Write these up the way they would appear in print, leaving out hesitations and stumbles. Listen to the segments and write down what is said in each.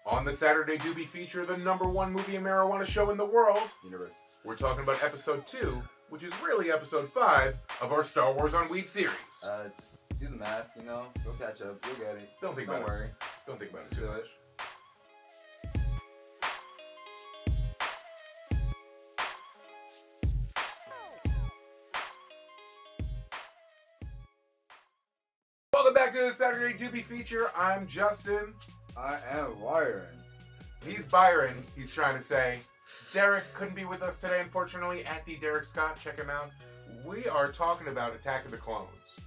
On the Saturday Doobie Feature, the #1 movie and marijuana show in the world, Universe. We're talking about episode 2, which is really episode 5 of our Star Wars on Weed series. Do the math, go catch up, you'll get it. Don't think Don't about worry. it. Don't think about it too Do much. it. Welcome back to the Saturday Doobie Feature. I'm Justin. I am Byron. He's Byron, he's trying to say. Derrick couldn't be with us today, unfortunately, at the Derrick Scott. Check him out. We are talking about Attack of the Clones,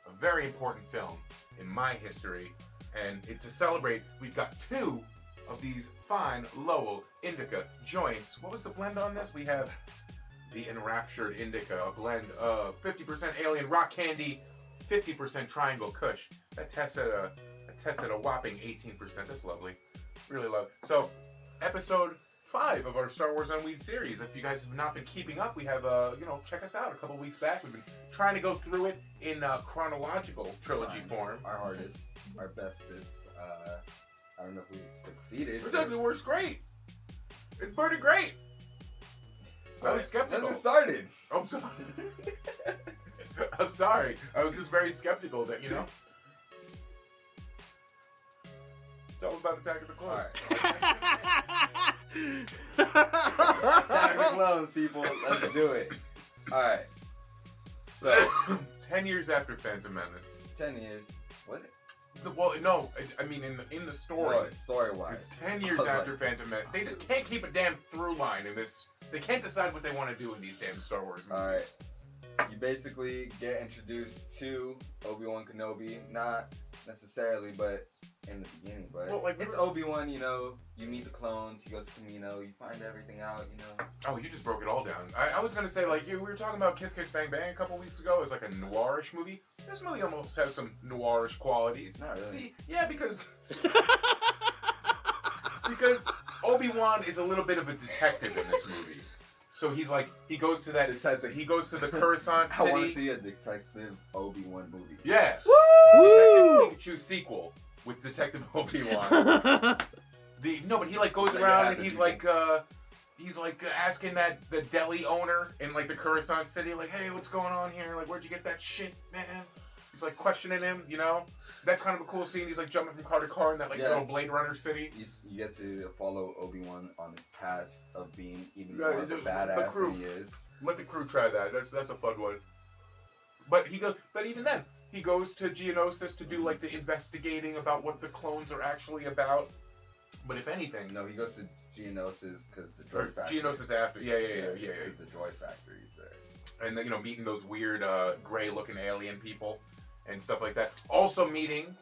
a very important film in my history. And to celebrate, we've got 2 of these fine Lowell Indica joints. What was the blend on this? We have the Enraptured Indica, a blend of 50% alien rock candy, 50% triangle kush. That tests at a whopping 18%. That's lovely. Really love. So, episode 5 of our Star Wars on Weed series. If you guys have not been keeping up, we have, check us out. A couple weeks back, we've been trying to go through it in chronological trilogy form. Our hardest, our bestest. I don't know if we succeeded. It works great. It's pretty great. I was skeptical. Let's get started. I'm sorry. I'm sorry. I was just very skeptical that, Tell us about Attack of the Clones. Alright. Attack of the Clones, people. Let's do it. Alright. So, 10 years after Phantom Menace. 10 years. Was it? Well, no, I mean in the story. No, story-wise. It's 10 years after Phantom Menace. They just can't keep a damn through line in this. They can't decide what they want to do in these damn Star Wars movies. Alright. You basically get introduced to Obi-Wan Kenobi. Not necessarily, but in the beginning. But it's Obi-Wan, you meet the clones, he goes to Kamino, you find everything out, Oh, you just broke it all down. I was going to say, we were talking about Kiss Kiss Bang Bang a couple weeks ago as a noirish movie. This movie almost has some noirish qualities. Not really. See, yeah, because Obi-Wan is a little bit of a detective in this movie. So he goes to the Coruscant City. I want to see a Detective Obi-Wan movie. Yeah. Woo! Detective Pikachu sequel with Detective Obi-Wan. But he goes around and he's asking the deli owner in the Coruscant City, hey, what's going on here? Where'd you get that shit, man? He's questioning him, That's kind of a cool scene. He's jumping from car to car in that little Blade Runner city. You get to follow Obi-Wan on his path of being even more of a badass than he is. Let the crew try that. That's a fun one. But even then, he goes to Geonosis to do the investigating about what the clones are actually about. But if anything, no, he goes to Geonosis because the droid factory. Geonosis after, yeah. The droid factory's there. And meeting those weird gray-looking alien people and stuff like that. Also meeting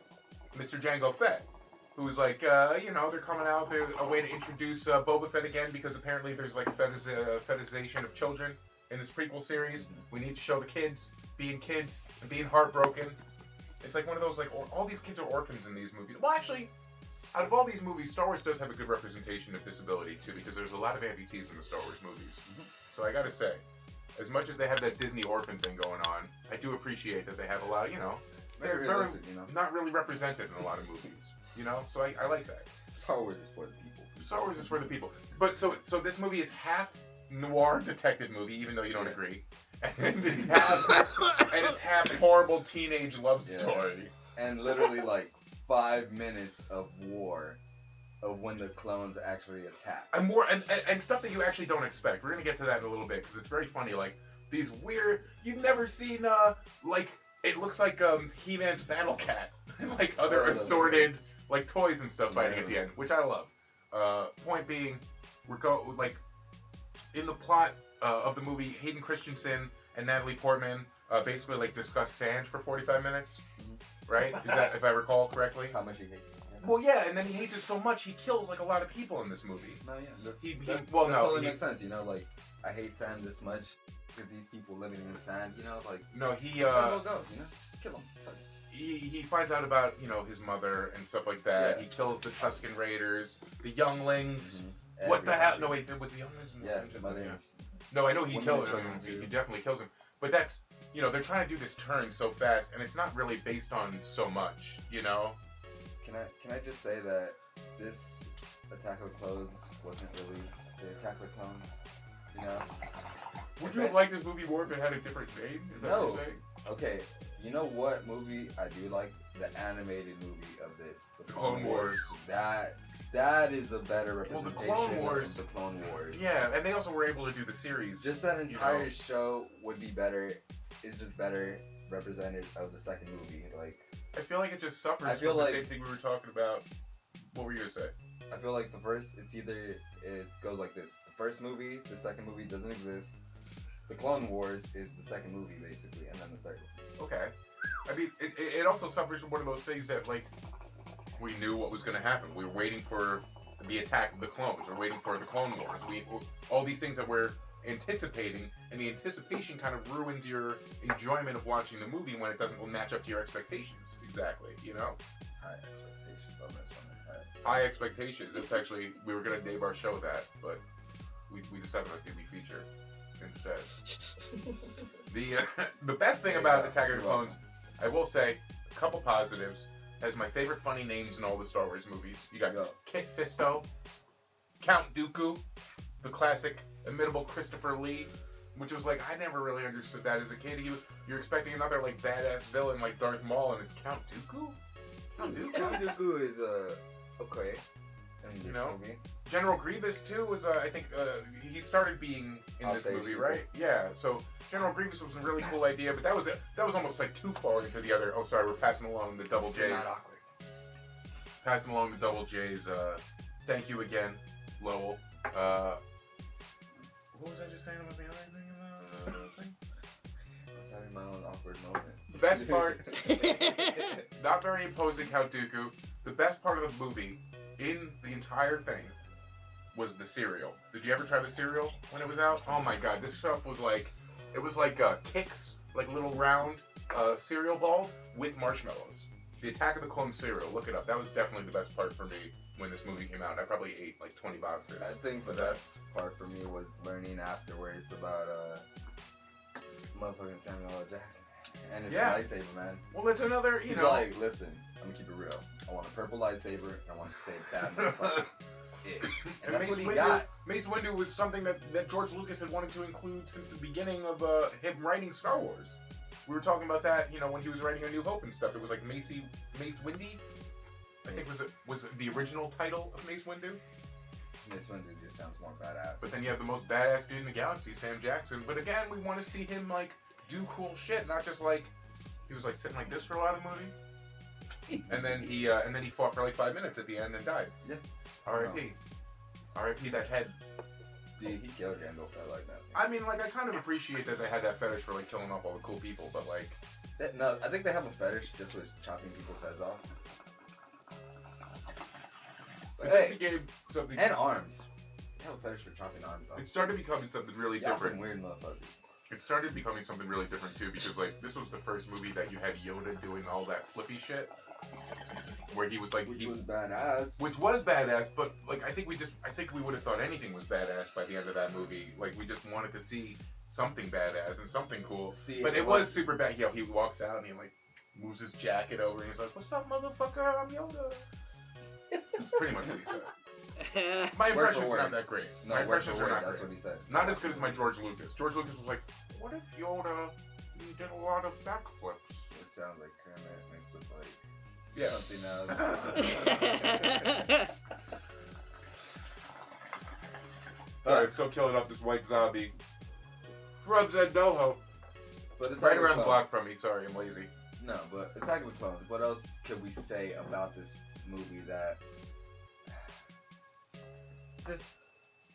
Mr. Jango Fett, who's they're coming out. They're a way to introduce Boba Fett again because apparently there's fetishization of children in this prequel series. Mm-hmm. We need to show the kids being kids and being heartbroken. It's one of those all these kids are orphans in these movies. Well, actually, out of all these movies, Star Wars does have a good representation of disability too, because there's a lot of amputees in the Star Wars movies. Mm-hmm. So I gotta say, as much as they have that Disney orphan thing going on, I do appreciate that they have a lot. Very realistic, not really represented in a lot of movies. So I like that. Star Wars is for the people. Star Wars is for the people. But so this movie is half noir detective movie, even though you don't agree, and it's half horrible teenage love story. And literally 5 minutes of war of when the clones actually attack. And stuff that you actually don't expect. We're gonna get to that in a little bit because it's very funny. These weird, you've never seen it looks like He-Man's Battle Cat and other assorted toys and stuff fighting at the end, which I love. Point being, in the plot of the movie, Hayden Christensen and Natalie Portman basically discuss sand for 45 minutes, right? Is that, if I recall correctly? How much you hate it? Well, yeah, and then he hates it so much he kills a lot of people in this movie. No, yeah, that totally makes sense. I hate sand this much because these people living in sand. No, he go, kill them. He finds out about his mother and stuff like that. Yeah. He kills the Tusken Raiders, the younglings. Mm-hmm. What the hell? No, wait, it was the younglings. Mother. Yeah. No, I know he kills him. He definitely kills him. But that's they're trying to do this turn so fast, and it's not really based on so much. Can I just say that this Attack of the Clones wasn't really the Attack of the Clones, you know? Would you have liked this movie more if it had a different name? Is that what you're saying? Okay, you know what movie I do like? The animated movie of this. The Clone Wars. That is a better representation of the Clone Wars. Yeah, and they also were able to do the series. Just that entire show would be better. It's just better represented of the second movie. Like, I feel like it just suffers from the same thing we were talking about. What were you gonna say? I feel like the first, it goes like this. The first movie, the second movie doesn't exist. The Clone Wars is the second movie, basically, and then the third one. Okay. I mean, it also suffers from one of those things that, like, we knew what was going to happen. We were waiting for the attack of the clones. We're waiting for the Clone Wars. All these things that we're anticipating, and the anticipation kind of ruins your enjoyment of watching the movie when it doesn't match up to your expectations. Exactly, you know? High expectations on this one. High expectations. It's actually, we were going to name our show that, but we decided on Doobie Feature instead. The best thing about Attack of the Clones, I will say, a couple positives. Has my favorite funny names in all the Star Wars movies. You got Kit Fisto, Count Dooku, the classic imitable Christopher Lee, which was like, I never really understood that as a kid. You're expecting another like badass villain like Darth Maul, and it's Count Dooku. Count Dooku is okay. You know, General Grievous too was I think he started being in this movie, right? Yeah. So General Grievous was a really cool idea, but that was almost like too far into the other. Oh, sorry, we're passing along the double J's. Not awkward. Passing along the double J's. Thank you again, Lowell. What was I just saying about the other thing? I was having my own awkward moment. The best part, not very imposing Count Dooku. The best part of the movie, in the entire thing, was the cereal. Did you ever try the cereal when it was out? Oh my god, this stuff was like, it was like Kix, like little round cereal balls with marshmallows. The Attack of the Clones cereal, look it up. That was definitely the best part for me when this movie came out. I probably ate like 20 boxes. I think the best part for me was learning afterwards about motherfucking Samuel L. Jackson and his lightsaber, man. Well, it's another, He's like, listen, I'm gonna keep it real. I want a purple lightsaber, and I want to save Tad motherfucker. And that's what he got. Mace Windu was something that George Lucas had wanted to include since the beginning of him writing Star Wars. We were talking about that, when he was writing A New Hope and stuff. It was like Mace Windu. I think was the original title of Mace Windu. Mace Windu just sounds more badass. But then you have the most badass dude in the galaxy, Sam Jackson. But again, we want to see him like do cool shit, not just like he was like sitting like this for a lot of the movie. and then he fought for like 5 minutes at the end and died. Yeah. R.I.P. R.I.P. that head. Dude, he killed Gandalf. I like that. I mean, like, I kind of appreciate that they had that fetish for like killing off all the cool people, but like. No, I think they have a fetish just with chopping people's heads off. But hey, something and arms. They have a fetish for chopping arms off. It started becoming something really different. Some weird motherfuckers. It started becoming something really different too, because like this was the first movie that you had Yoda doing all that flippy shit, where he was like, which was badass. Which was badass, but like I think we would have thought anything was badass by the end of that movie. Like we just wanted to see something badass and something cool. But it was super bad. He walks out and he like moves his jacket over and he's like, "What's up, motherfucker? I'm Yoda." That's pretty much what he said. My impressions are not that great. No, my impressions are not that's great. What he said. Not as good as my George Lucas. George Lucas was like, "What if Yoda did a lot of backflips?" It sounds like Kermit mixed with like something else. Alright, so killing up this white zombie. Rubs at NoHo. But it's right around the block from me. Sorry, I'm lazy. No, but Attack of the Clones. What else can we say about this movie that just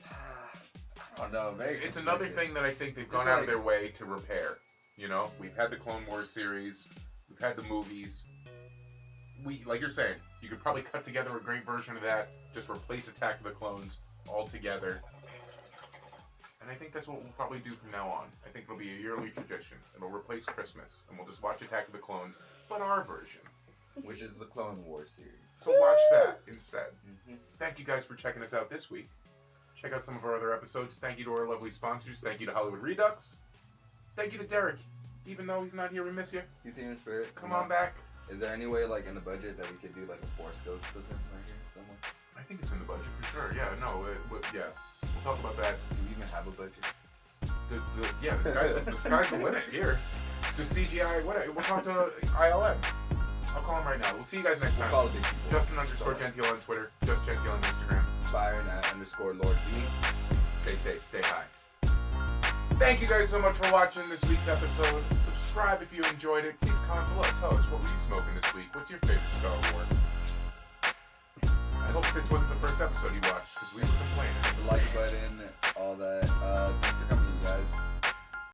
I don't know. It's another thing that I think they've gone out of their way to repair. We've had the Clone Wars series, we've had the movies. Like you're saying, you could probably cut together a great version of that. Just replace Attack of the Clones altogether. And I think that's what we'll probably do from now on. I think it'll be a yearly tradition. It'll replace Christmas, and we'll just watch Attack of the Clones, but our version. Which is the Clone Wars series. So watch that instead. Mm-hmm. Thank you guys for checking us out this week. Check out some of our other episodes. Thank you to our lovely sponsors. Thank you to Hollywood Redux. Thank you to Derrick. Even though he's not here, we miss you. He's here in spirit. Come on back. Is there any way, like, in the budget that we could do, like, a Force Ghost of him right here somewhere? I think it's in the budget for sure. Yeah, no, yeah. We'll talk about that. Do we even have a budget? The sky's the limit here. Just CGI, whatever. We'll talk to ILM. I'll call him right now. We'll see you guys next time. Call the big people. Justin_Gentile on Twitter. Just Gentile on Instagram. Byron @_Lord B. Stay safe. Stay high. Thank you guys so much for watching this week's episode. Subscribe if you enjoyed it. Please comment below. Tell us, what were you smoking this week? What's your favorite Star Wars? I hope this wasn't the first episode you watched.